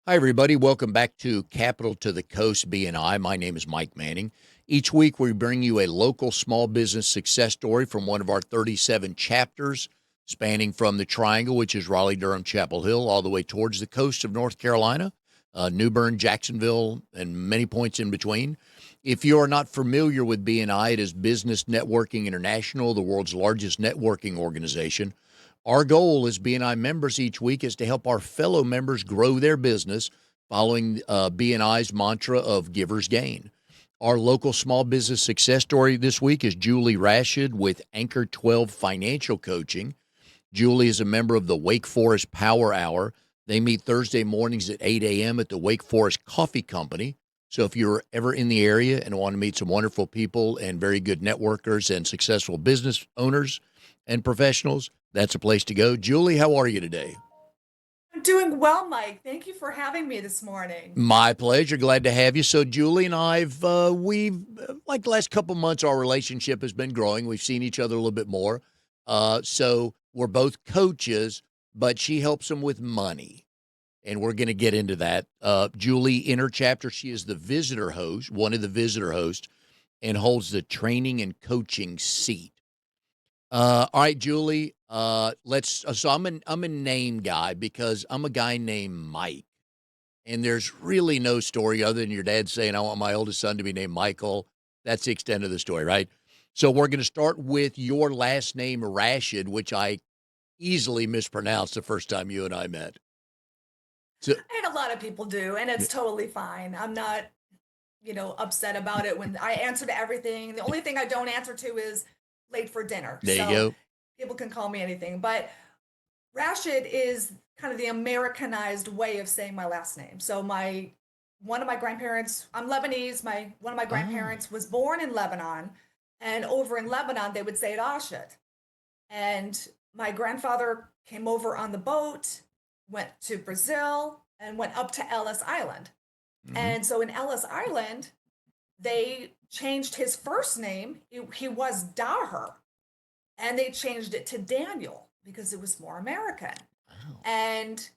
Hi, everybody. Welcome back to Capital to the Coast BNI. My name is Mike Manning. Each week, we bring you a local small business success story from one of our 37 chapters, spanning from the Triangle, which is Raleigh, Durham, Chapel Hill, all the way towards the coast of North Carolina, New Bern, Jacksonville, and many points in between. If you are not familiar with BNI, it is Business Networking International, the world's largest networking organization. Our goal as BNI members each week is to help our fellow members grow their business following BNI's mantra of givers gain. Our local small business success story this week is Julie Rashid with Anchor12 Financial Coaching. Julie is a member of the Wake Forest Power Hour. They meet Thursday mornings at 8 a.m. at the Wake Forest Coffee Company. So if you're ever in the area and want to meet some wonderful people and very good networkers and successful business owners and professionals, that's a place to go. Julie, how are you today? I'm doing well, Mike. Thank you for having me this morning. My pleasure. Glad to have you. So, Julie and like the last couple months, our relationship has been growing. We've seen each other a little bit more. So, we're both coaches, but she helps them with money. And we're going to get into that. Julie, in her chapter, she is the visitor host, one of the visitor hosts, and holds the training and coaching seat. All right, Julie. Let's. So I'm a name guy because I'm a guy named Mike, and there's really no story other than your dad saying I want my oldest son to be named Michael. That's the extent of the story, right? So we're going to start with your last name, Rashid, which I easily mispronounced the first time you and I met. So And a lot of people do, and yeah, it's totally fine. I'm not, upset about it when I answer to everything. The only thing I don't answer to is late for dinner. there you So go. people can call me anything. But Rashid is kind of the Americanized way of saying my last name. So my one of my grandparents, I'm Lebanese, my one of my Oh, grandparents was born in Lebanon, and over in Lebanon they would say Rashid. And my grandfather came over on the boat, went to Brazil, and went up to Ellis Island. hmm, And so in Ellis Island, they changed his first name. He was Daher, and they changed it to Daniel because it was more American. wow. And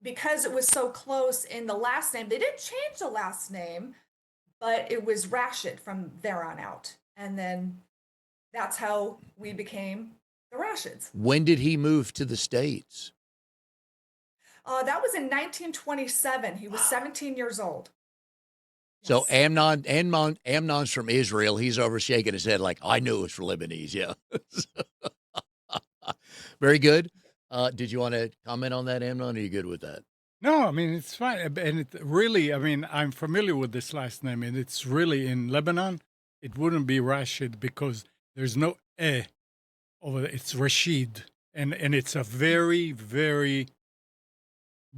because it was so close in the last name, they didn't change the last name, but it was Rashid from there on out. And then that's how we became the Rashids. When did he move to the States? That was in 1927. He was Wow. 17 years old. So Yes. Amnon's from Israel. He's over shaking his head like I knew it was from Lebanese. Yeah. Very good. Did you want to comment on that, Amnon? Are you good with that? No, I mean, it's fine. And it really, I mean, I'm familiar with this last name, and it's really in Lebanon, it wouldn't be Rashid because there's no over there. It's Rashid. And it's a very, very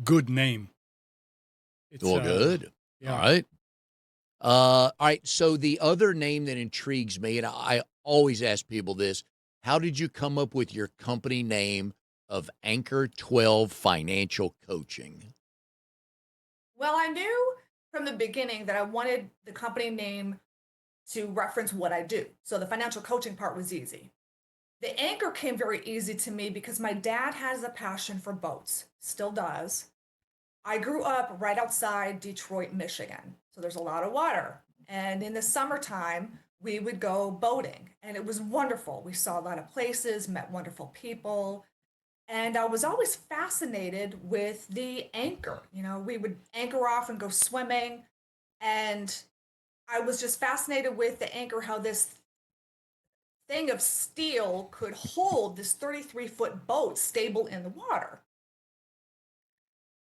good name. It's, Well, good. All yeah. right. All right. So the other name that intrigues me, and I always ask people this: how did you come up with your company name of Anchor12 Financial Coaching? Well, I knew from the beginning that I wanted the company name to reference what I do. So the financial coaching part was easy. The anchor came very easy to me because my dad has a passion for boats, still does. I grew up right outside Detroit, Michigan. So there's a lot of water. And in the summertime, we would go boating, and it was wonderful. We saw a lot of places, met wonderful people. And I was always fascinated with the anchor. We would anchor off and go swimming. And I was just fascinated with the anchor, how this thing of steel could hold this 33-foot boat stable in the water.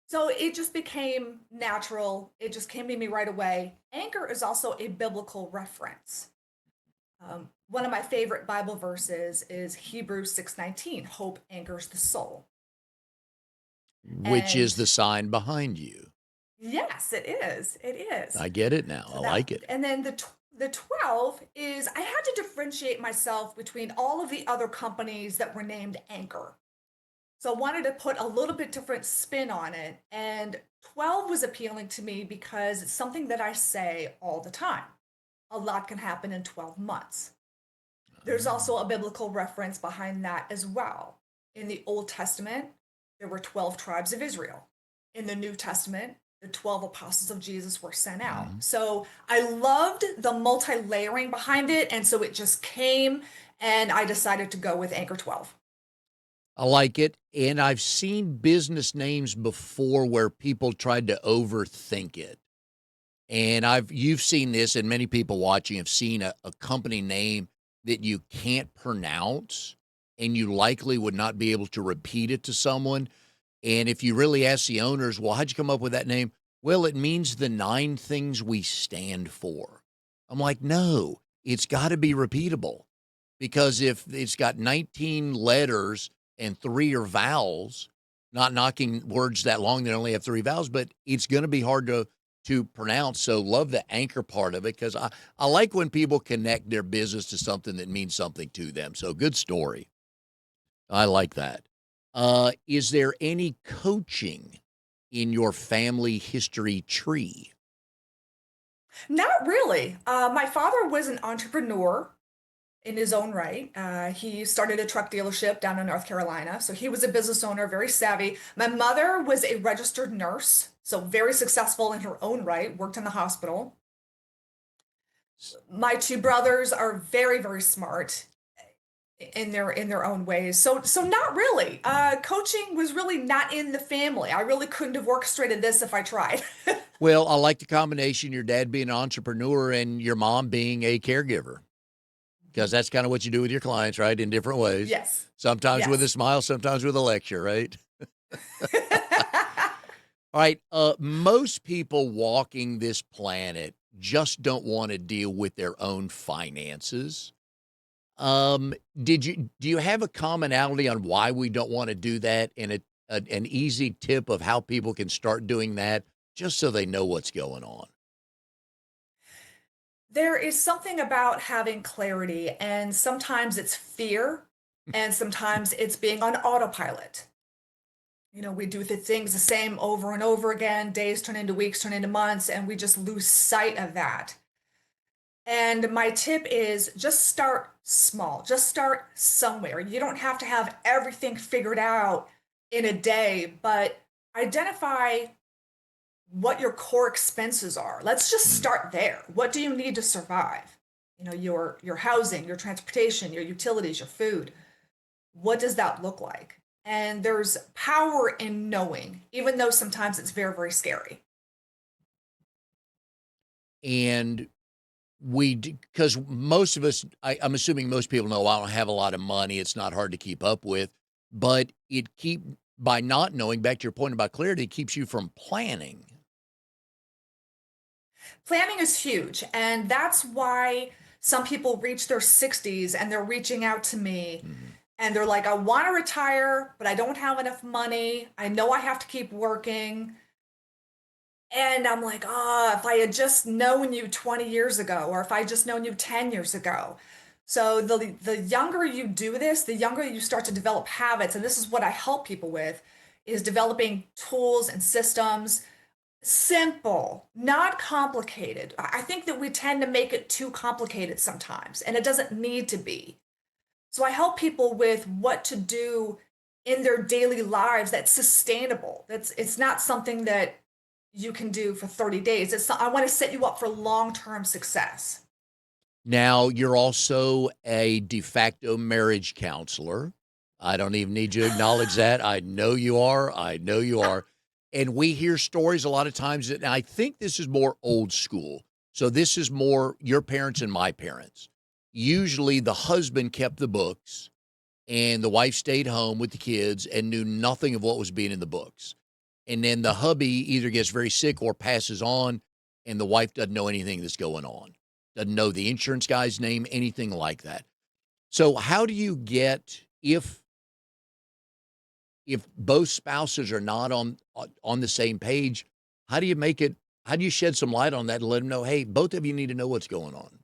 So it just became natural. It just came to me right away. Anchor is also a biblical reference. One of my favorite Bible verses is Hebrews 6:19. Hope anchors the soul. Which is And the sign behind you? yes, it is. It is. I get it now. I So that, like it. and then the 12 is I had to differentiate myself between all of the other companies that were named Anchor. So I wanted to put a little bit different spin on it. And 12 was appealing to me because it's something that I say all the time. A lot can happen in 12 months. There's also a biblical reference behind that as well. In the Old Testament, there were 12 tribes of Israel. in the New Testament, the 12 apostles of Jesus were sent out. Mhm. So I loved the multi layering behind it. And so it just came, and I decided to go with Anchor 12. I like it. And I've seen business names before where people tried to overthink it. And you've seen this, and many people watching have seen a company name that you can't pronounce, and you likely would not be able to repeat it to someone. And if you really ask the owners, well, how'd you come up with that name? Well, it means the 9 things we stand for. I'm like, no, it's got to be repeatable, because if it's got 19 letters and 3 are vowels, not knocking words that long that only have 3 vowels, but it's going to be hard to pronounce. So love the anchor part of it, because I like when people connect their business to something that means something to them. So good story. I like that. Is there any coaching in your family history tree? Not really. My father was an entrepreneur in his own right. He started a truck dealership down in North Carolina. So he was a business owner, very savvy. My mother was a registered nurse, so very successful in her own right, worked in the hospital. My two brothers are very, very smart in their own ways. So not really. Coaching was really not in the family. I really couldn't have orchestrated this if I tried. Well, I like the combination, your dad being an entrepreneur and your mom being a caregiver, because that's kind of what you do with your clients, right? In different ways. Yes. Sometimes with a Yes. smile, sometimes with a lecture, right? All right. Most people walking this planet just don't want to deal with their own finances. Um, do you have a commonality on why we don't want to do that, and an easy tip of how people can start doing that just so they know what's going on? There is something about having clarity, and sometimes it's fear, and sometimes it's being on autopilot. We do the things the same over and over again. Days turn into weeks, turn into months, and we just lose sight of that. And my tip is just start small, just start somewhere. You don't have to have everything figured out in a day, but identify what your core expenses are. Let's just Mm. start there. What do you need to survive? Your housing, your transportation, your utilities, your food. What does that look like? And there's power in knowing, even though sometimes it's very, very scary. And because most of us, I'm assuming most people know I don't have a lot of money. It's not hard to keep up with, but by not knowing, back to your point about clarity, it keeps you from planning. Planning is huge, and that's why some people reach their 60s and they're reaching out to me Mhm. and they're like, I want to retire, but I don't have enough money. I know I have to keep working. And I'm like, if I had just known you 20 years ago, or if I had just known you 10 years ago. So the younger you do this, the younger you start to develop habits, and this is what I help people with, is developing tools and systems. Simple, not complicated. I think that we tend to make it too complicated sometimes, and it doesn't need to be. So I help people with what to do in their daily lives that's sustainable. It's not something that you can do for 30 days. I want to set you up for long-term success. Now, you're also a de facto marriage counselor. I don't even need you to acknowledge that. I know you are. I know you are. And we hear stories a lot of times that, and I think this is more old school. So this is more your parents and my parents. Usually the husband kept the books and the wife stayed home with the kids and knew nothing of what was being in the books. And then the hubby either gets very sick or passes on, and the wife doesn't know anything that's going on, doesn't know the insurance guy's name, anything like that. So how do you get, if both spouses are not on the same page, how do you make it, how do you shed some light on that and let them know, hey, both of you need to know what's going on?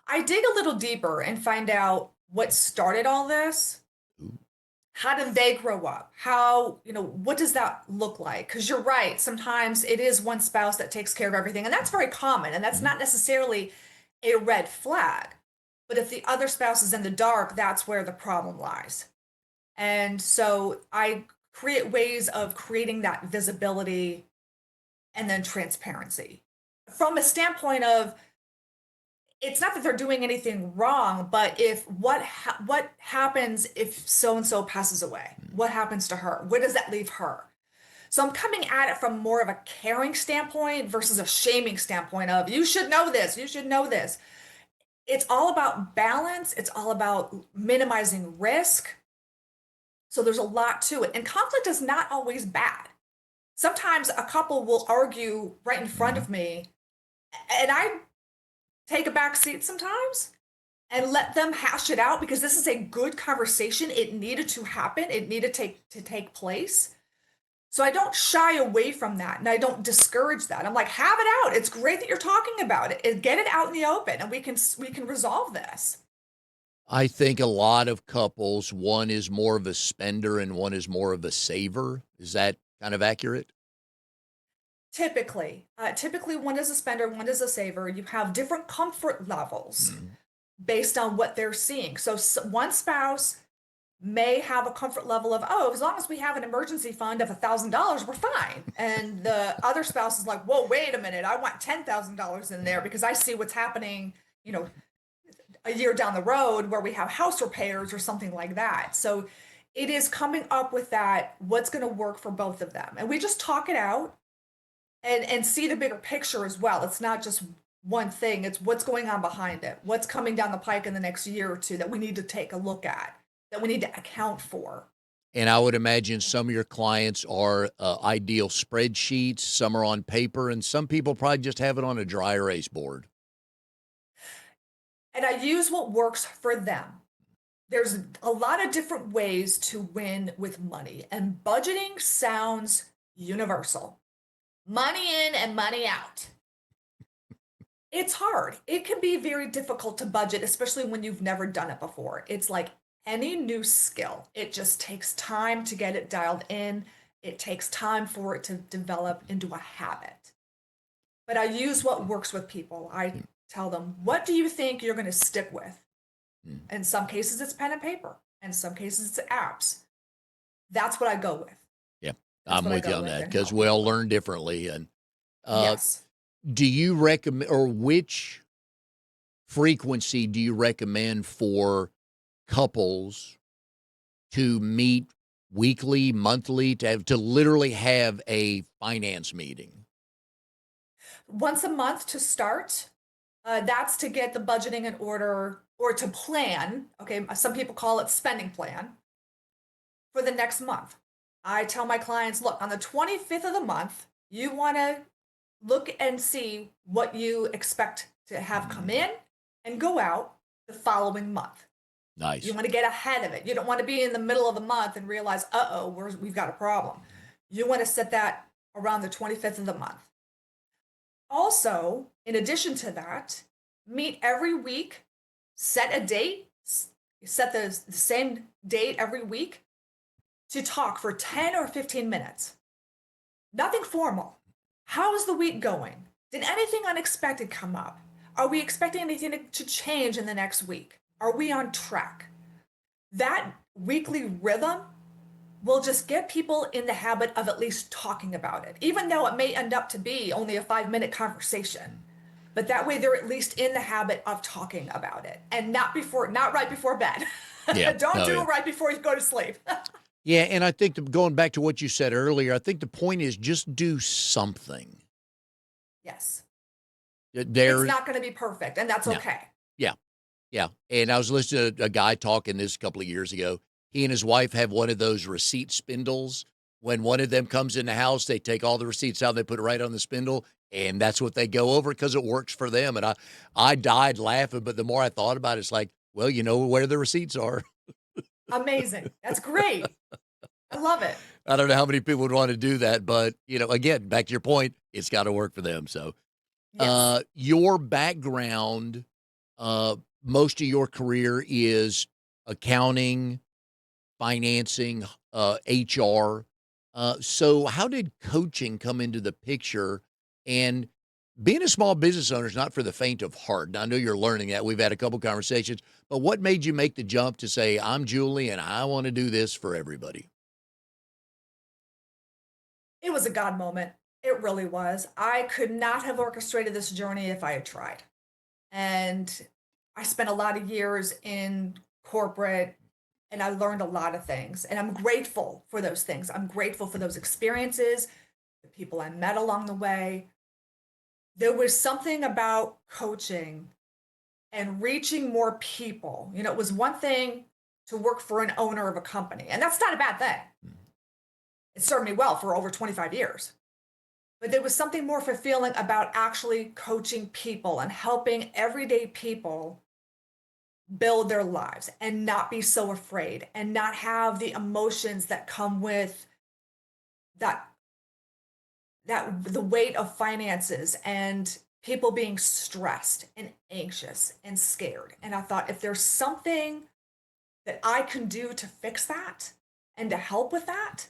I dig a little deeper and find out what started all this. Ooh. How did they grow up? What does that look like? Because you're right, sometimes it is one spouse that takes care of everything, and that's very common, and that's Mhm. not necessarily a red flag. But if the other spouse is in the dark, that's where the problem lies. And so I create ways of creating that visibility and then transparency from a standpoint of it's not that they're doing anything wrong, but if what happens if so and so passes away? What happens to her? Where does that leave her? So I'm coming at it from more of a caring standpoint versus a shaming standpoint of you should know this, you should know this. It's all about balance, it's all about minimizing risk. So there's a lot to it. And conflict is not always bad. Sometimes a couple will argue right in front Mhm. of me, and I take a back seat sometimes and let them hash it out because this is a good conversation. It needed to happen. It needed to take place. So I don't shy away from that and I don't discourage that. I'm like, have it out. It's great that you're talking about it. Get it out in the open and we can resolve this. I think a lot of couples, one is more of a spender and one is more of a saver. Is that kind of accurate? Typically one is a spender, one is a saver. You have different comfort levels Mhm. based on what they're seeing. So one spouse may have a comfort level of, oh, as long as we have an emergency fund of $1,000, we're fine. And the other spouse is like, whoa, wait a minute, I want $10,000 in there because I see what's happening, you know, a year down the road where we have house repairs or something like that. So it is coming up with that, what's going to work for both of them. And we just talk it out and see the bigger picture as well. It's not just one thing, it's what's going on behind it, what's coming down the pike in the next year or two that we need to take a look at, that we need to account for. And I would imagine some of your clients are ideal spreadsheets, some are on paper, and some people probably just have it on a dry erase board. And I use what works for them. There's a lot of different ways to win with money, and budgeting sounds universal. Money in and money out. It's hard. It can be very difficult to budget, especially when you've never done it before. It's like any new skill, it just takes time to get it dialed in. It takes time for it to develop into a habit. But I use what works with people. I Mm, tell them, what do you think you're going to stick with? mm. In some cases, it's pen and paper. In some cases, it's apps. That's what I go with. Yeah, That's I'm what I with you go on with that and because help we all people with. learn differently. And uh, Yes. do you recommend, or which frequency do you recommend for couples to meet weekly, monthly, to literally have a finance meeting? Once a month to start. That's to get the budgeting in order or to plan. Okay, some people call it spending plan for the next month. I tell my clients, look, on the 25th of the month, you want to look and see what you expect to have come Mhm. in and go out the following month. You Nice. want to get ahead of it. You don't want to be in the middle of the month and realize, uh-oh, we've got a problem. You want to set that around the 25th of the month. Also, in addition to that, meet every week, set a date, set the same date every week to talk for 10 or 15 minutes. Nothing formal. How is the week going? Did anything unexpected come up? Are we expecting anything to change in the next week? Are we on track? That weekly rhythm will just get people in the habit of at least talking about it, even though it may end up to be only a 5-minute conversation. But that way they're at least in the habit of talking about it and not right before bed. Yeah. Don't Oh, do yeah. it right before you go to sleep. Yeah, and I think going back to what you said earlier, I think the point is just do something. Yes. It's There, not going to be perfect, and that's no, okay. yeah, yeah. And I was listening to a guy talking this a couple of years ago. He and his wife have one of those receipt spindles. When one of them comes in the house, they take all the receipts out, and they put it right on the spindle, and that's what they go over because it works for them. And I died laughing, but the more I thought about it, it's like, well, you know where the receipts are. Amazing. That's great. I love it. I don't know how many people would want to do that, but again, back to your point, it's got to work for them. So, Yes. your background, uh, most of your career is accounting, financing, HR. So how did coaching come into the picture? And being a small business owner is not for the faint of heart. And I know you're learning that. We've had a couple conversations, but what made you make the jump to say, I'm Julie and I want to do this for everybody? It was a God moment. It really was. I could not have orchestrated this journey if I had tried. And I spent a lot of years in corporate and I learned a lot of things. And I'm grateful for those things. I'm grateful for those experiences, the people I met along the way. There was something about coaching and reaching more people. You know, it was one thing to work for an owner of a company, and that's not a bad thing. It served me well for over 25 years. But there was something more fulfilling about actually coaching people and helping everyday people build their lives and not be so afraid and not have the emotions that come with that the weight of finances and people being stressed and anxious and scared. And I thought if there's something that I can do to fix that and to help with that,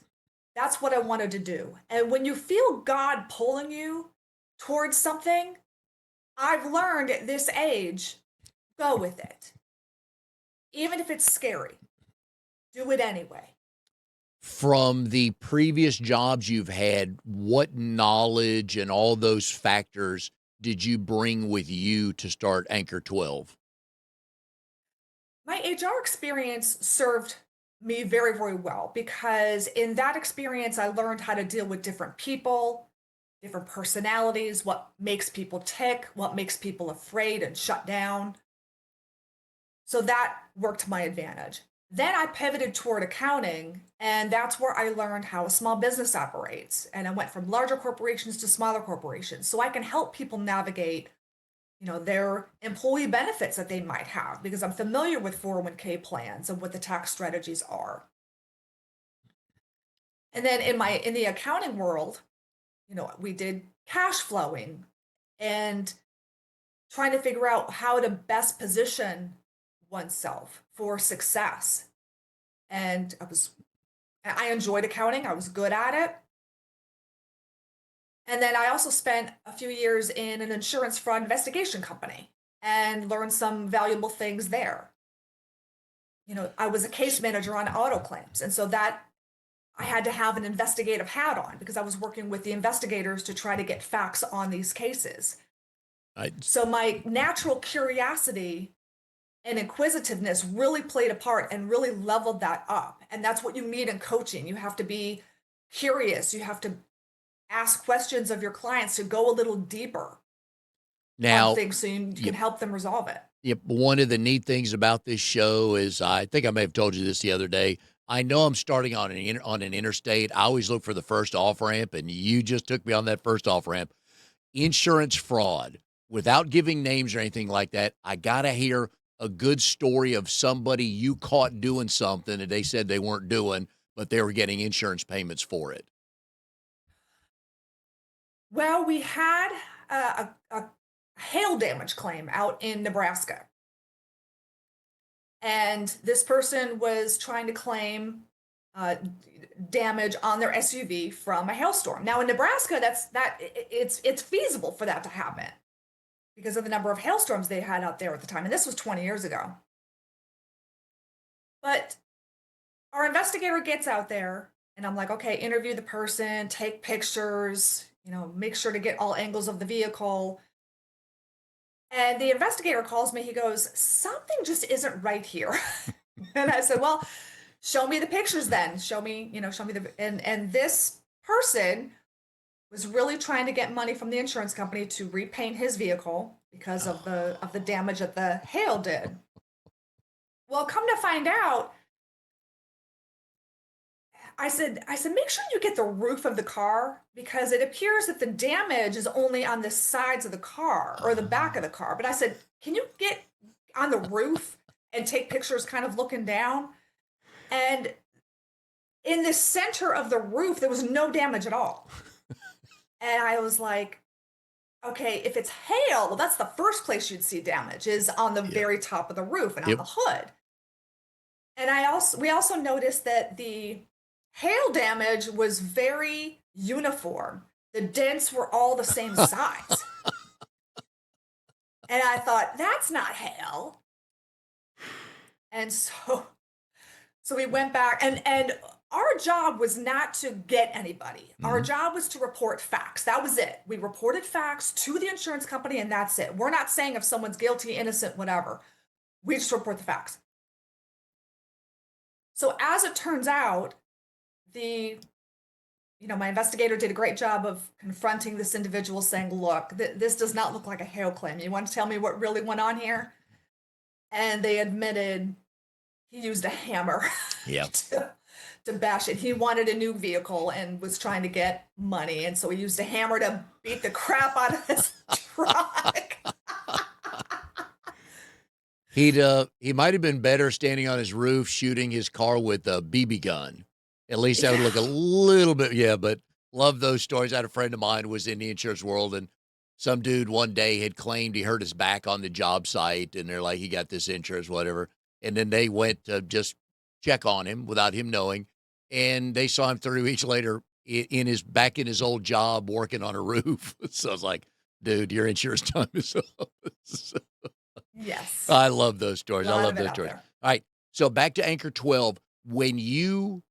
that's what I wanted to do. And when you feel God pulling you towards something, I've learned at this age, go with it. Even if it's scary, do it anyway. From the previous jobs you've had, what knowledge and all those factors did you bring with you to start Anchor 12? My HR experience served me very, very well because in that experience, I learned how to deal with different people, different personalities, what makes people tick, what makes people afraid and shut down. So that worked to my advantage. Then I pivoted toward accounting, and that's where I learned how a small business operates. And I went from larger corporations to smaller corporations. So I can help people navigate, their employee benefits that they might have because I'm familiar with 401k plans and what the tax strategies are. And then in the accounting world, we did cash flowing and trying to figure out how to best position oneself for success. And I enjoyed accounting. I was good at it. And then I also spent a few years in an insurance fraud investigation company and learned some valuable things there. I was a case manager on auto claims. And so that I had to have an investigative hat on because I was working with the investigators to try to get facts on these cases. I, So my natural curiosity and inquisitiveness really played a part and really leveled that up. And that's what you need in coaching. You have to be curious. You have to ask questions of your clients to go a little deeper on Now, things so you can help them resolve it. yep, one of the neat things about this show is I think I may have told you this the other day. I know I'm starting on an interstate. I always look for the first off ramp, and you just took me on that first off ramp. Insurance fraud. Without giving names or anything like that, I gotta hear a good story of somebody you caught doing something that they said they weren't doing, but they were getting insurance payments for it. Well, we had a hail damage claim out in Nebraska. And this person was trying to claim uh, damage on their SUV from a hailstorm. Now in Nebraska, it's feasible for that to happen because of the number of hailstorms they had out there at the time, and this was 20 years ago. But our investigator gets out there, and I'm like, okay, interview the person, take pictures, make sure to get all angles of the vehicle. And the investigator calls me. He goes, something just isn't right here. And I said, well, show me the pictures then. Show me and this person was really trying to get money from the insurance company to repaint his vehicle because of the damage that the hail did. Well, come to find out, I said, make sure you get the roof of the car because it appears that the damage is only on the sides of the car or the back of the car. But I said, can you get on the roof and take pictures kind of looking down? And in the center of the roof, there was no damage at all. And I was like, okay, if it's hail, well, that's the first place you'd see damage is on the very top of the roof and on the hood. And we also noticed that the hail damage was very uniform. The dents were all the same size. And I thought, that's not hail. And so we went back and our job was not to get anybody. Our Mhm. job was to report facts. That was it. We reported facts to the insurance company, and that's it. We're not saying if someone's guilty, innocent, whatever. We just report the facts. So as it turns out, the my investigator did a great job of confronting this individual, saying, "Look, this does not look like a hail claim. You want to tell me what really went on here?" And they admitted he used a hammer Yeah. to bash it. He wanted a new vehicle and was trying to get money, and so he used a hammer to beat the crap out of his truck. He might have been better standing on his roof shooting his car with a BB gun. At least that would look a Yeah. little bit, yeah, but love those stories. I had a friend of mine who was in the insurance world, and some dude one day had claimed he hurt his back on the job site, and they're like, he got this insurance, whatever. And then they went to just check on him without him knowing, and they saw him 30 weeks later in his back in his old job working on a roof. So I was like, dude, your insurance time is up. Yes. I love those stories. A I lot love of it those out stories. there. All right. So back to Anchor 12. When you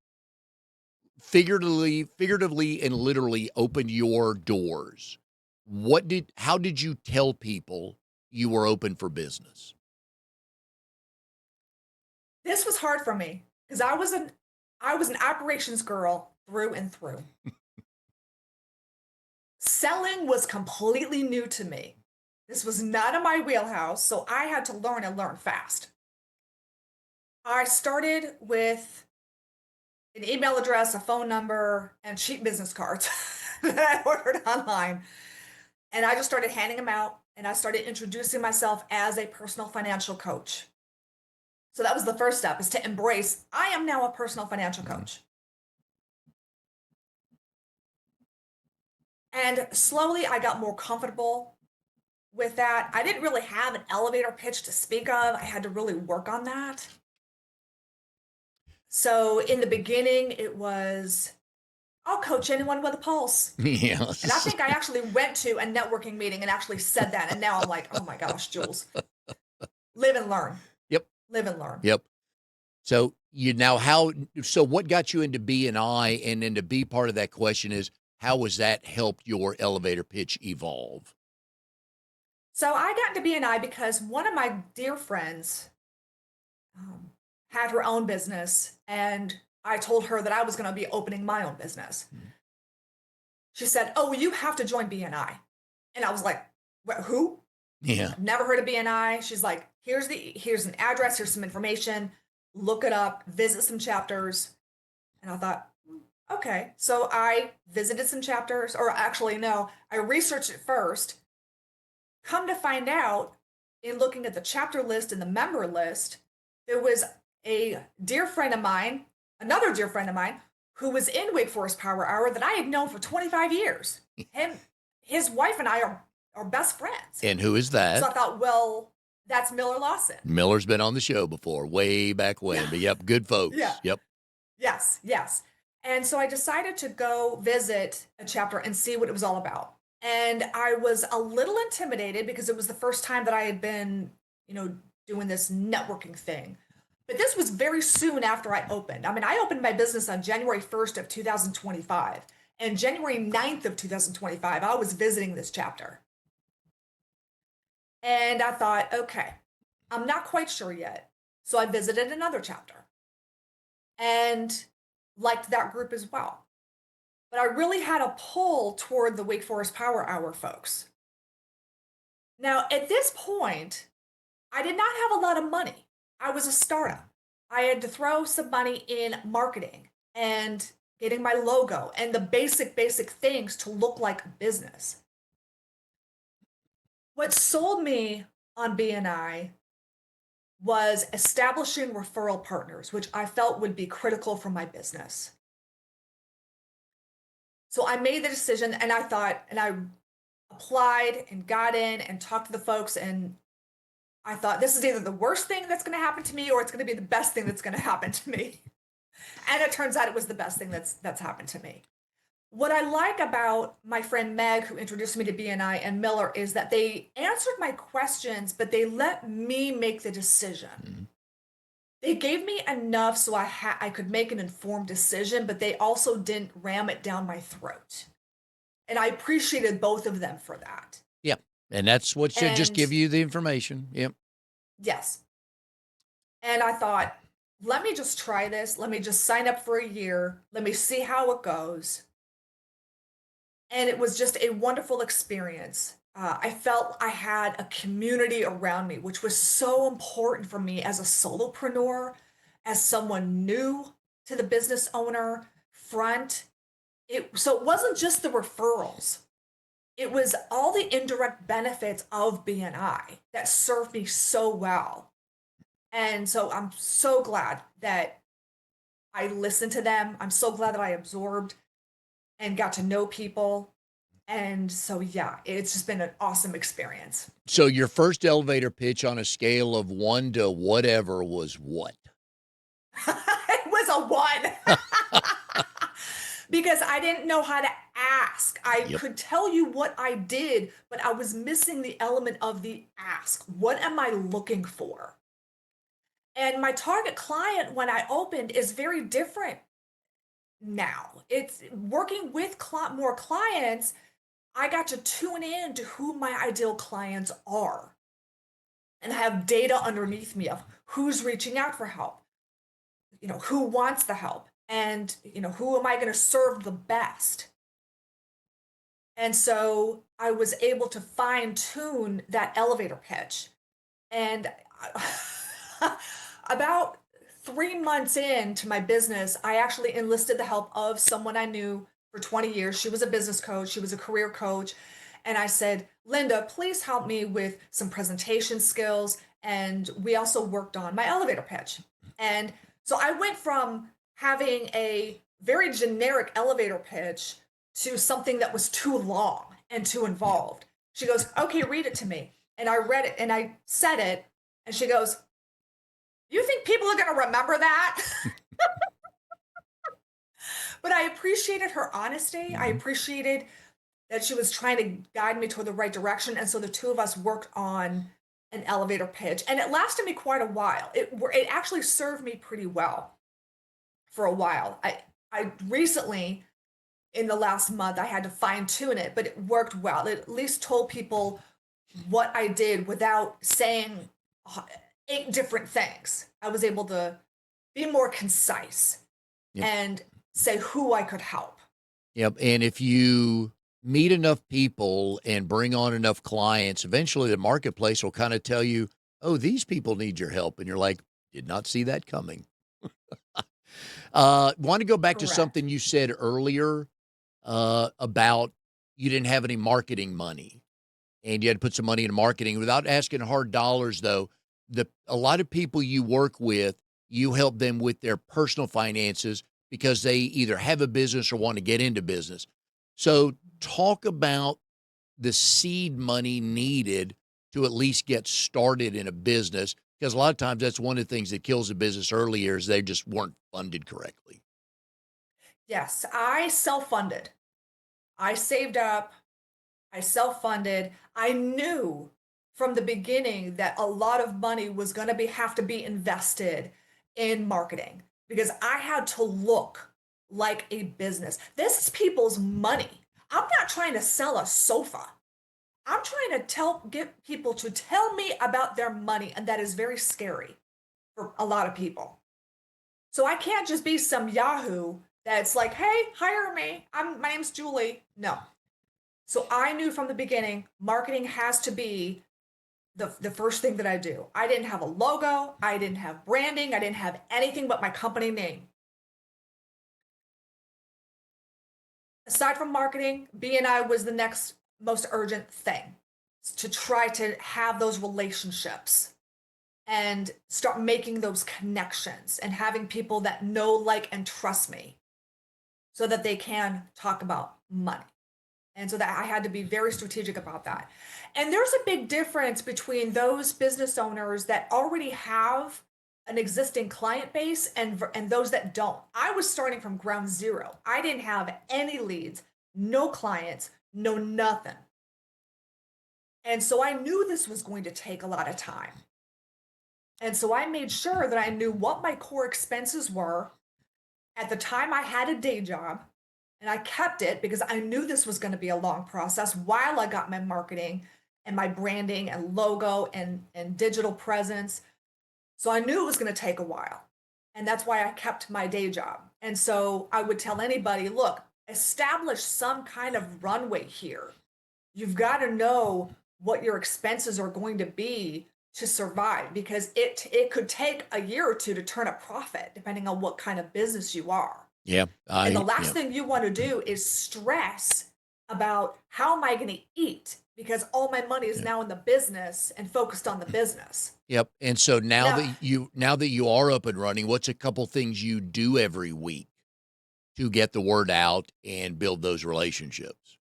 figuratively and literally opened your doors, how did you tell people you were open for business? This was hard for me because I was an operations girl through and through. Selling was completely new to me. This was not in my wheelhouse, so I had to learn and learn fast. I started with an email address, a phone number, and cheap business cards that I ordered online. And I just started handing them out and I started introducing myself as a personal financial coach. So that was the first step, is to embrace I am now a personal financial Mhm. coach. And slowly I got more comfortable with that. I didn't really have an elevator pitch to speak of. I had to really work on that. So in the beginning, it was, I'll coach anyone with a pulse. And I Yes. think I actually went to a networking meeting and actually said that. And now I'm like, oh my gosh, Jules, live and learn, Yep. live and learn. Yep. So what got you into BNI? And then to be part of that question is, how has that helped your elevator pitch evolve? So I got into BNI because one of my dear friends um, had her own business. And I told her that I was going to be opening my own business. Mhm. She said, "Oh, well, you have to join BNI." And I was like, Who? Yeah. I've never heard of BNI. She's like, here's an address, here's some information, look it up, visit some chapters." And I thought, okay. So I visited some chapters, or actually, no, I researched it first. Come to find out, in looking at the chapter list and the member list, there was a dear friend of mine, another dear friend of mine, who was in Wake Forest Power Hour that I had known for 25 years. Him, his wife and I are best friends. And who is So that? I thought, well, that's Miller Lawson. Miller's been on the show before, way back when. Yeah. But yep, good Yeah. folks. Yep. Yes. Yes. And so I decided to go visit a chapter and see what it was all about. And I was a little intimidated because it was the first time that I had been, doing this networking thing. But this was very soon after I opened. I mean, I opened my business on January 1st of 2025. And January 9th of 2025, I was visiting this chapter. And I thought, okay, I'm not quite sure yet. So I visited another chapter and liked that group as well. But I really had a pull toward the Wake Forest Power Hour folks. Now, at this point, I did not have a lot of money. I was a startup. I had to throw some money in marketing and getting my logo and the basic things to look like a business. What sold me on BNI was establishing referral partners, which I felt would be critical for my business. So I made the decision and I thought, and I applied and got in and talked to the folks. And I thought, this is either the worst thing that's going to happen to me or it's going to be the best thing that's going to happen to me. And it turns out it was the best thing that's happened to me. What I like about my friend Meg, who introduced me to BNI, and Miller, is that they answered my questions, but they let me make the decision. Mhm. They gave me enough so I could make an informed decision, but they also didn't ram it down my throat. And I appreciated both of them for that. Yeah. And that's what should just And give you the information. Yep. yes. And I thought, let me just try this. Let me just sign up for a year. Let me see how it goes. And it was just a wonderful experience. I felt I had a community around me, which was so important for me as a solopreneur, as someone new to the business owner front. So it wasn't just the referrals. It was all the indirect benefits of BNI that served me so well. And so I'm so glad that I listened to them. I'm so glad that I absorbed and got to know people. And so, yeah, it's just been an awesome experience. So your first elevator pitch on a scale of 1 to whatever was what? It was a one because I didn't know how to ask. I Yep. could tell you what I did, but I was missing the element of the ask. What am I looking for? And my target client, when I opened, is very different now. It's working with more clients. I got to tune in to who my ideal clients are and have data underneath me of who's reaching out for help, who wants the help, and who am I going to serve the best. And so I was able to fine tune that elevator pitch. And about 3 months into my business, I actually enlisted the help of someone I knew for 20 years. She was a business coach, she was a career coach. And I said, Linda, please help me with some presentation skills. And we also worked on my elevator pitch. And so I went from having a very generic elevator pitch to something that was too long and too Yeah. involved. She goes, okay, read it to me. And I read it and I said it. And she goes, you think people are going to remember that? But I appreciated her honesty. I Mhm. appreciated that she was trying to guide me toward the right direction. And so the two of us worked on an elevator pitch. And it lasted me quite a while. It actually served me pretty well for a while. I recently, in the last month, I had to fine tune it, but it worked well. It at least told people what I did without saying 8 different things. I was able to be more concise Yep. and say who I could help. Yep. And if you meet enough people and bring on enough clients, eventually the marketplace will kind of tell you, oh, these people need your help. And you're like, did not see that coming. Want to go back to Correct. something you said earlier about you didn't have any marketing money and you had to put some money into marketing without asking hard dollars, though. A lot of people you work with, you help them with their personal finances because they either have a business or want to get into business. So talk about the seed money needed to at least get started in a business, because a lot of times that's one of the things that kills a business earlier is they just weren't funded correctly. Yes, I self funded. I saved up. I self funded. I knew from the beginning that a lot of money was going to have to be invested in marketing because I had to look like a business. This is people's money. I'm not trying to sell a sofa. I'm trying to get people to tell me about their money, and that is very scary for a lot of people. So I can't just be some Yahoo that's like, "Hey, hire me. My name's Julie." No. So I knew from the beginning, marketing has to be the first thing that I do. I didn't have a logo, I didn't have branding, I didn't have anything but my company name. Aside from marketing, BNI was the next most urgent thing to try to have those relationships and start making those connections and having people that know, like, and trust me so that they can talk about money. And so that I had to be very strategic about that. And there's a big difference between those business owners that already have an existing client base and those that don't. I was starting from ground zero. I didn't have any leads, no clients, no nothing. And so I knew this was going to take a lot of time. And so I made sure that I knew what my core expenses were. At the time, I had a day job and I kept it because I knew this was going to be a long process while I got my marketing and my branding and logo and digital presence. So I knew it was going to take a while. And that's why I kept my day job. And so I would tell anybody, look, establish some kind of runway here. You've got to know what your expenses are going to be to survive because it could take a year or two to turn a profit depending on what kind of business you are. Yeah, And the I last yeah, thing you want to do is stress about how am I going to eat because all my money is yeah. now in the business and focused on the business. Yep. And so Now, now that you are up and running, what's a couple things you do every week to get the word out and build those relationships?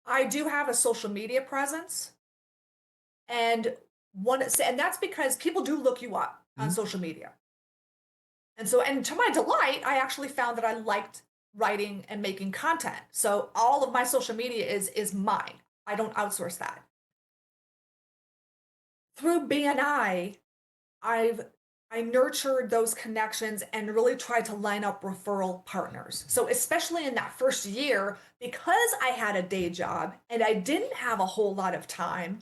I do have a social media presence and and that's because people do look you up on Mhm. social media. And so, and to my delight, I actually found that I liked writing and making content. So all of my social media is mine. I don't outsource that. Through BNI, I've I nurtured those connections and really tried to line up referral partners. So especially in that first year, because I had a day job and I didn't have a whole lot of time,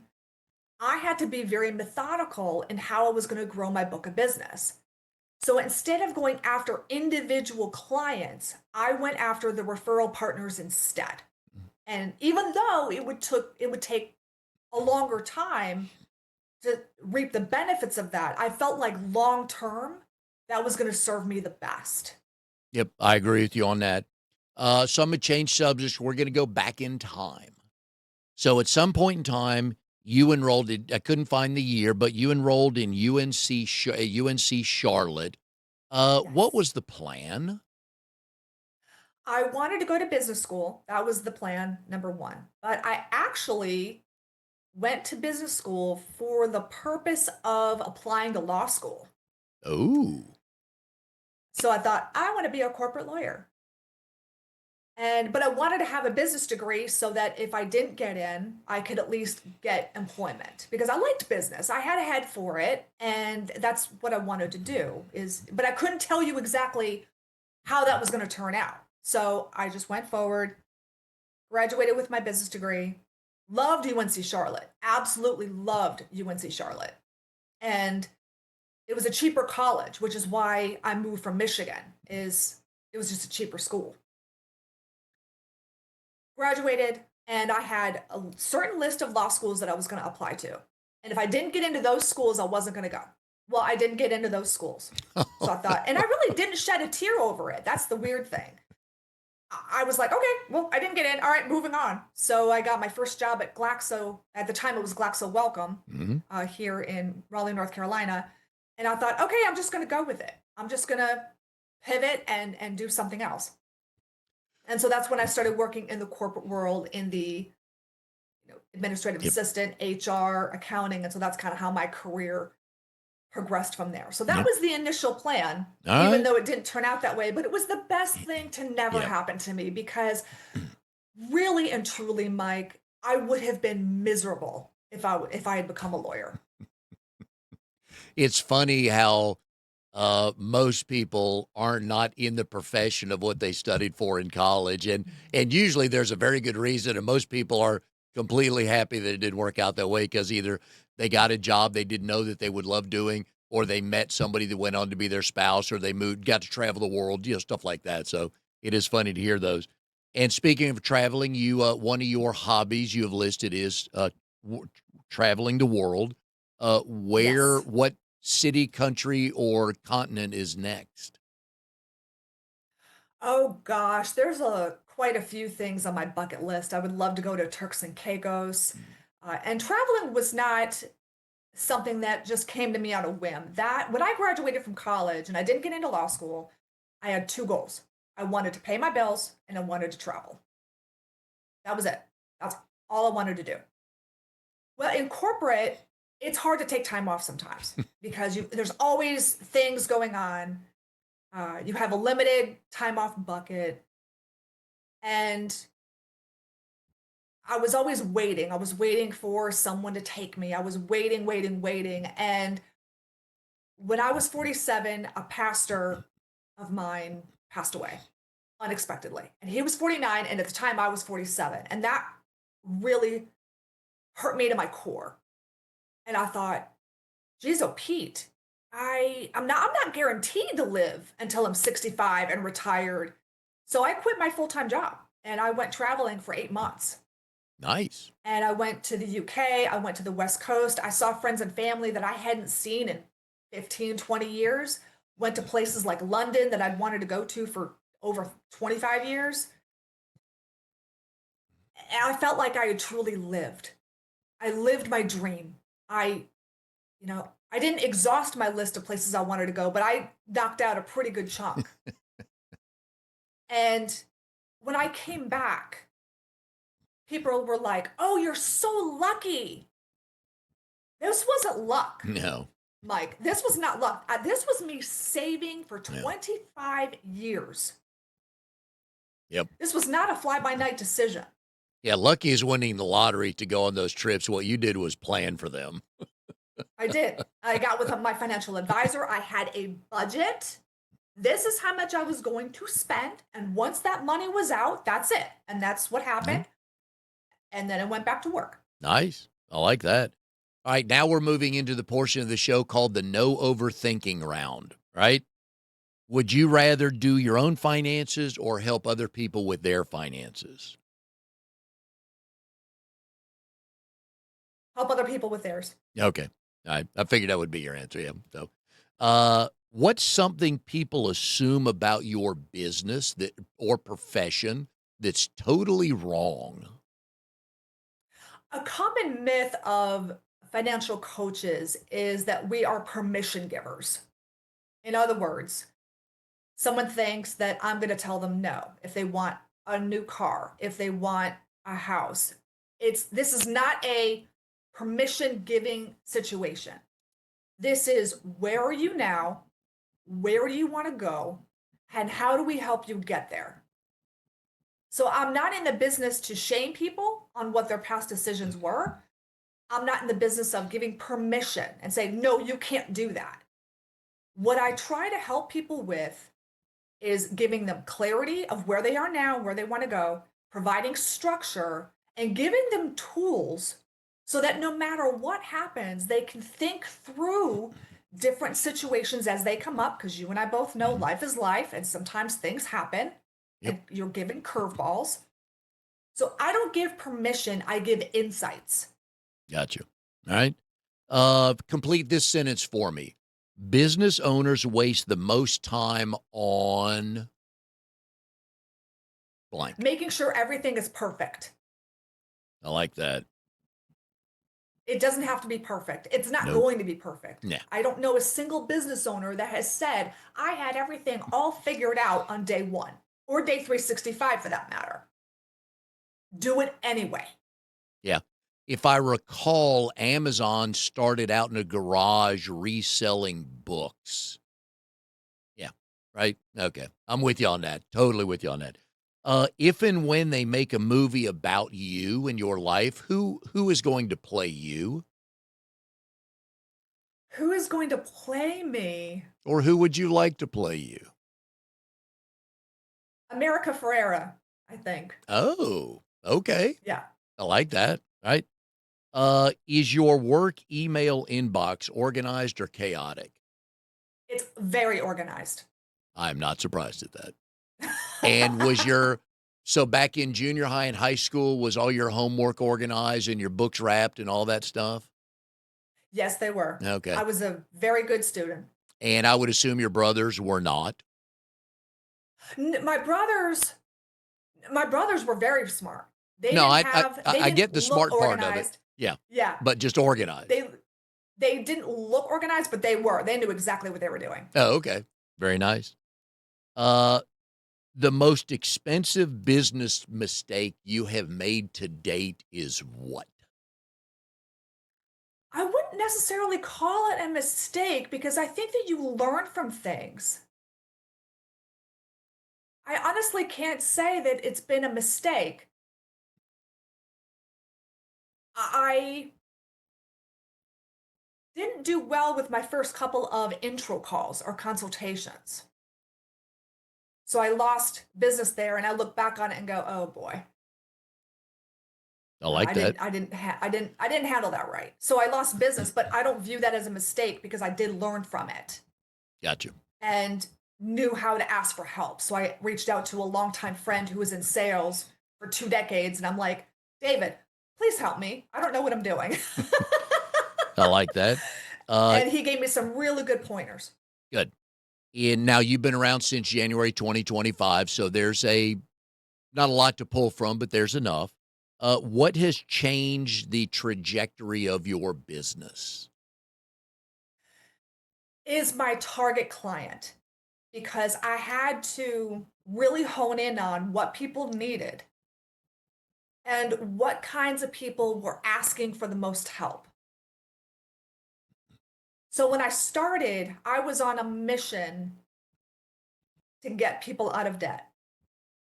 I had to be very methodical in how I was going to grow my book of business. So instead of going after individual clients, I went after the referral partners instead. And even though it would take a longer time to reap the benefits of that, I felt like long term that was going to serve me the best. Yep, I agree with you on that. So I'm gonna change subjects. We're gonna go back in time. So at some point in time, you enrolled in, I couldn't find the year, but you enrolled in UNC Charlotte. What Yes. was the plan? I wanted to go to business school. That was the plan, number one. But I actually went to business school for the purpose of applying to law school. Oh, So I thought, I want to be a corporate lawyer. And but I wanted to have a business degree so that if I didn't get in, I could at least get employment because I liked business. I had a head for it, and that's what I wanted to do is but I couldn't tell you exactly how that was going to turn out. So I just went forward, graduated with my business degree, loved UNC Charlotte, absolutely loved UNC Charlotte. And it was a cheaper college, which is why I moved from Michigan. Is it was just a cheaper school. Graduated, and I had a certain list of law schools that I was going to apply to. And if I didn't get into those schools, I wasn't going to go. Well, I didn't get into those schools. So I thought, and I really didn't shed a tear over it. That's the weird thing. I was like, okay, well, I didn't get in. All right, moving on. So I got my first job at Glaxo. At the time, it was Glaxo Wellcome mhm. here in Raleigh, North Carolina. And I thought, okay, I'm just going to go with it. I'm just going to pivot and do something else. And so that's when I started working in the corporate world in the administrative Yep, assistant, HR, accounting. And so that's kind of how my career progressed from there. So that yep. was the initial plan, All even right. though it didn't turn out that way. But it was the best thing to never Yep. happen to me because really and truly, Mike, I would have been miserable if I had become a lawyer. It's funny how most people are not in the profession of what they studied for in college, and usually there's a very good reason, and most people are completely happy that it didn't work out that way because either they got a job they didn't know that they would love doing, or they met somebody that went on to be their spouse, or they moved, got to travel the world, stuff like that. So it is funny to hear those. And speaking of traveling, you one of your hobbies you have listed is w- traveling the world. Yes. What city, country, or continent is next? Oh gosh, there's a quite a few things on my bucket list. I would love to go to Turks and Caicos. And traveling was not something that just came to me on a whim. That when I graduated from college and I didn't get into law school, I had two goals. I wanted to pay my bills and I wanted to travel. That was it. That's all I wanted to do. Well, in corporate, it's hard to take time off sometimes because there's always things going on. You have a limited time off bucket, and I was always waiting. I was waiting for someone to take me. I was waiting, waiting, waiting, and When I was 47, a pastor of mine passed away unexpectedly. And he was 49, and at the time I was 47. And that really hurt me to my core. And I thought, geez, oh Pete, I'm not guaranteed to live until I'm 65 and retired. So I quit my full-time job and I went traveling for 8 months. Nice. And I went to the UK, I went to the West Coast. I saw friends and family that I hadn't seen in 15, 20 years. Went to places like London that I'd wanted to go to for over 25 years. And I felt like I had truly lived. I lived my dream. I didn't exhaust my list of places I wanted to go, but I knocked out a pretty good chunk. And when I came back, people were like, "Oh, you're so lucky." This wasn't luck, No. Mike. This was not luck. This was me saving for Yeah. 25 years. Yep. This was not a fly by night decision. Yeah. Lucky is winning the lottery to go on those trips. What you did was plan for them. I did. I got with my financial advisor. I had a budget. This is how much I was going to spend. And once that money was out, that's it. And that's what happened. And then I went back to work. Nice. I like that. All right. Now we're moving into the portion of the show called the no overthinking round, right? Would you rather do your own finances or help other people with their finances? Help other people with theirs. Okay. I figured that would be your answer. Yeah. So, what's something people assume about your business that or profession that's totally wrong? A common myth of financial coaches is that we are permission givers. In other words, someone thinks that I'm going to tell them no if they want a new car, if they want a house. This is not a permission giving situation. This is, where are you now? Where do you want to go? And how do we help you get there? So I'm not in the business to shame people on what their past decisions were. I'm not in the business of giving permission and saying, no, you can't do that. What I try to help people with is giving them clarity of where they are now, where they want to go, providing structure, and giving them tools so that no matter what happens, they can think through different situations as they come up. Because you and I both know life is life, and sometimes things happen, Yep. and you're given curveballs. So I don't give permission, I give insights. Gotcha. All right. Complete this sentence for me. Business owners waste the most time on blank. Making sure everything is perfect. I like that. It doesn't have to be perfect. It's not Nope. going to be perfect. Nah. I don't know a single business owner that has said, I had everything all figured out on day one or day 365 for that matter. Do it anyway. Yeah. If I recall, Amazon started out in a garage reselling books. Yeah. Right. Okay. I'm with you on that. Totally with you on that. If and when they make a movie about you and your life, who is going to play you? Who is going to play me? Or who would you like to play you? America Ferrera, I think. Oh, okay. Yeah. I like that. Right. Is your work email inbox organized or chaotic? It's very organized. I'm not surprised at that. And so back in junior high and high school, was all your homework organized and your books wrapped and all that stuff? Yes, they were. Okay. I was a very good student. And I would assume your brothers were not. My brothers were very smart. They No, didn't have, they I get didn't the look smart part of it. organized. Yeah. Yeah. But just organized. They didn't look organized, but they were. They knew exactly what they were doing. Oh, okay. Very nice. The most expensive business mistake you have made to date is what? I wouldn't necessarily call it a mistake because I think that you learn from things. I honestly can't say that it's been a mistake. I didn't do well with my first couple of intro calls or consultations. So I lost business there, and I look back on it and go, "Oh boy, I like that. I didn't handle that right." So I lost business, but I don't view that as a mistake because I did learn from it Gotcha. and knew how to ask for help. So I reached out to a longtime friend who was in sales for 2 decades, and I'm like, "David, please help me. I don't know what I'm doing." I like that. Uh, And he gave me some really good pointers. Good. And now you've been around since January 2025, so there's not a lot to pull from, but there's enough. What has changed the trajectory of your business? Is my target client, because I had to really hone in on what people needed and what kinds of people were asking for the most help. So when I started, I was on a mission to get people out of debt.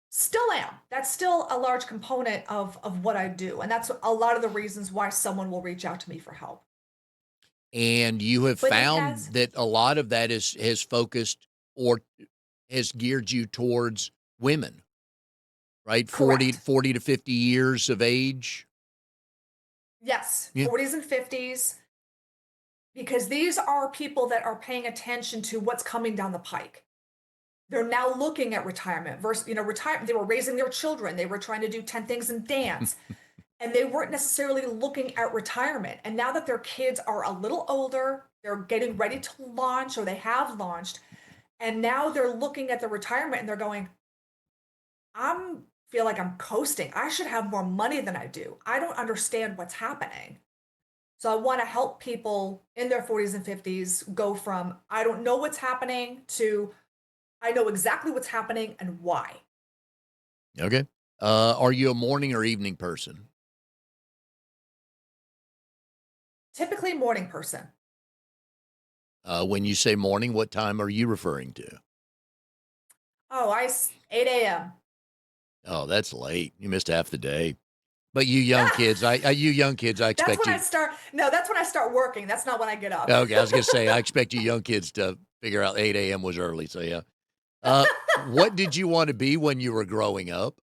Still am. That's still a large component of what I do. And that's a lot of the reasons why someone will reach out to me for help. And you have But it found has, that a lot of that is has focused or has geared you towards women, right? correct. 40 to 50 years of age. Yes, Yeah. 40s and 50s, because these are people that are paying attention to what's coming down the pike. They're now looking at retirement versus, retirement. They were raising their children. They were trying to do 10 things and dance, and they weren't necessarily looking at retirement. And now that their kids are a little older, they're getting ready to launch or they have launched, and now they're looking at the retirement and they're going, I'm feel like I'm coasting. I should have more money than I do. I don't understand what's happening. So I want to help people in their 40s and 50s go from I don't know what's happening to I know exactly what's happening and why. Okay. Are you a morning or evening person? Typically morning person. When you say morning, what time are you referring to? Oh, 8 a.m. Oh, that's late. You missed half the day. But you young kids, I That's expect when I you. start. No, that's when I start working. That's not when I get up. Okay, I was gonna say I expect you young kids to figure out 8 a.m. was early. So yeah. What did you want to be when you were growing up?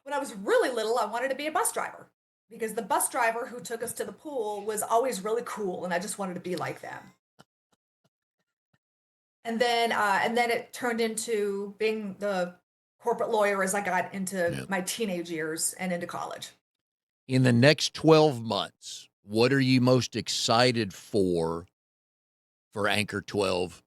When I was really little, I wanted to be a bus driver because the bus driver who took us to the pool was always really cool, and I just wanted to be like them. And then it turned into being the corporate lawyer as I got into Yeah. my teenage years and into college. In the next 12 months, what are you most excited for Anchor 12?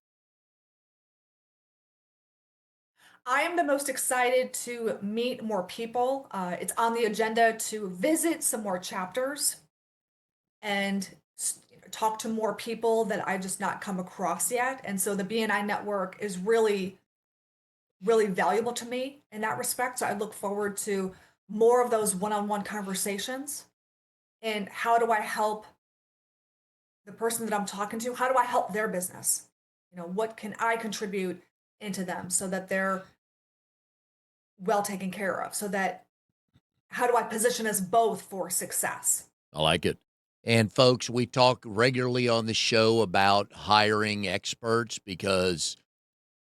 I am the most excited to meet more people. It's on the agenda to visit some more chapters and talk to more people that I just not come across yet. And so the BNI network is really, really valuable to me in that respect. So I look forward to more of those one-on-one conversations. And how do I help the person that I'm talking to? How do I help their business? What can I contribute into them so that they're well taken care of? So that how do I position us both for success? I like it. And folks, we talk regularly on the show about hiring experts because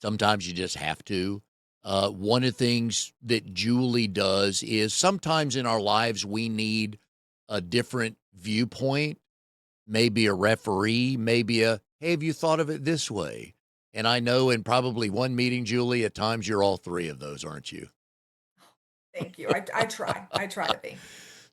sometimes you just have to. One of the things that Julie does is sometimes in our lives we need a different viewpoint, maybe a referee, maybe hey, have you thought of it this way? And I know in probably one meeting, Julie, at times you're all three of those, aren't you? Thank you. I try. I try to be.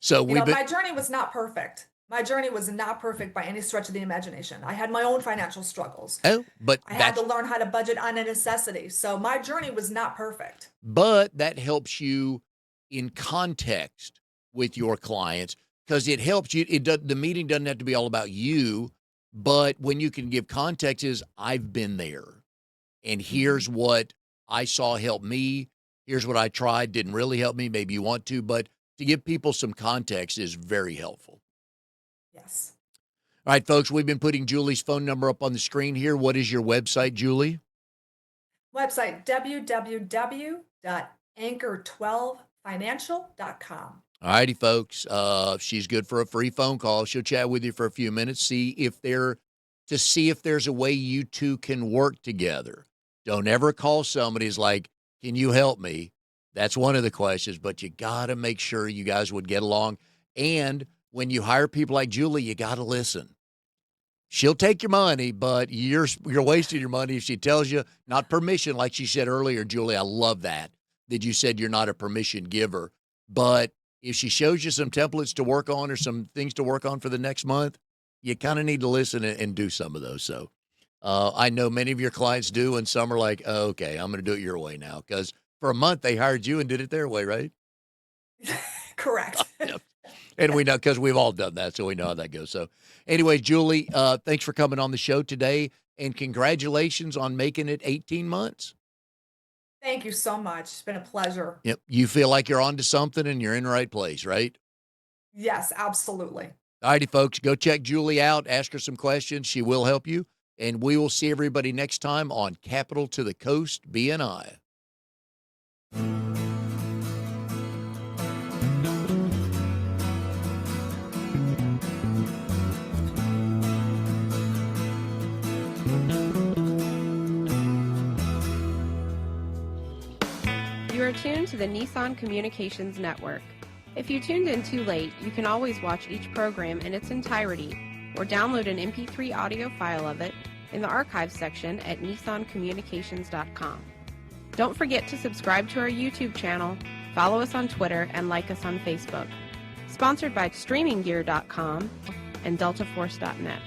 So we've been, My journey was not perfect. My journey was not perfect by any stretch of the imagination. I had my own financial struggles. oh, but I had to that's, learn how to budget on a necessity. So my journey was not perfect. but that helps you in context with your clients because it helps you. It does, the meeting doesn't have to be all about you, but when you can give context is I've been there and Mhm. here's what I saw help me. Here's what I tried, didn't really help me. Maybe you want to, but to give people some context is very helpful. Yes. All right, folks, we've been putting Julie's phone number up on the screen here. What is your website, Julie? Website www.anchor12financial.com. All righty, folks. She's good for a free phone call. She'll chat with you for a few minutes, see if there's a way you two can work together. Don't ever call somebody who's like, "Can you help me?" That's one of the questions, but you got to make sure you guys would get along. And when you hire people like Julie, you got to listen. She'll take your money, but you're wasting your money if she tells you not permission, like she said earlier, Julie. I love that you said you're not a permission giver. But if she shows you some templates to work on or some things to work on for the next month, you kind of need to listen and do some of those. So I know many of your clients do, and some are like, oh, okay, I'm going to do it your way now. Because for a month, they hired you and did it their way, right? Correct. Yep. And we know because we've all done that, so we know how that goes. So anyway, Julie, thanks for coming on the show today, and congratulations on making it 18 months. Thank you so much. It's been a pleasure. Yep. You feel like you're on to something and you're in the right place, right? Yes, absolutely. All righty, folks, go check Julie out. Ask her some questions. She will help you. And we will see everybody next time on Capital to the Coast BNI. You are tuned to the Nissan Communications Network. If you tuned in too late, you can always watch each program in its entirety or download an MP3 audio file of it in the archives section at nissancommunications.com. Don't forget to subscribe to our YouTube channel, follow us on Twitter, and like us on Facebook. Sponsored by StreamingGear.com and DeltaForce.net.